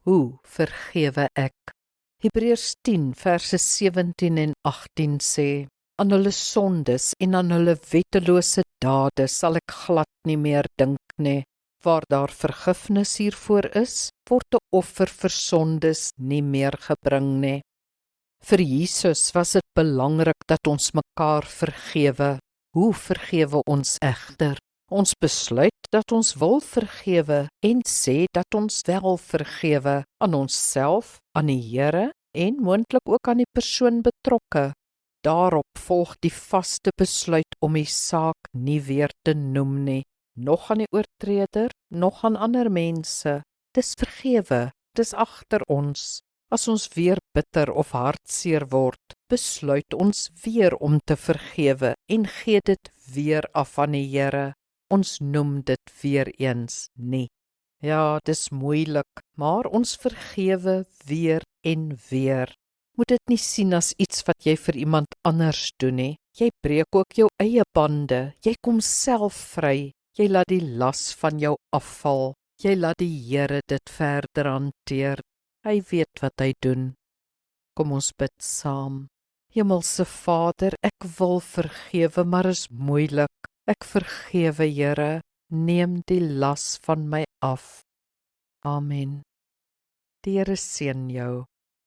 Hoe vergewe ek? Hebreërs 10 verse 17 en 18 sê, aan hulle sondes en aan hulle wettelose dade sal ek glad nie meer dink nie. Waar daar vergifnis hiervoor is, word 'n offer vir sondes nie meer gebring nie. Vir Jesus was dit belangrik dat ons mekaar vergewe. Hoe vergewe ons egter? Ons besluit dat ons wil vergewe en sê dat ons wel vergewe aan onsself, aan die Here en moontlik ook aan die persoon betrokke. Daarop volg die vaste besluit om die saak nie weer te noem nie, nog aan die oortreder, nog aan ander mense. Dis vergewe, dis agter ons. As ons weer bitter of hartseer word, besluit ons weer om te vergewe en gee dit weer af aan die Here. Ons noem dit weer eens nie. Ja, dis moeilik, maar ons vergewe weer en weer. Moet dit nie sien as iets wat jy vir iemand anders doen nie. Jy breek ook jou eie bande. Jy kom self vry. Jy laat die las van jou afval. Jy laat die Here dit verder hanteer. Hy weet wat hy doen. Kom ons bid saam. Hemelse Vader, ek wil vergewe, maar is moeilik. Ek vergewe, Here. Neem die las van my af. Amen. Die Here seën jou.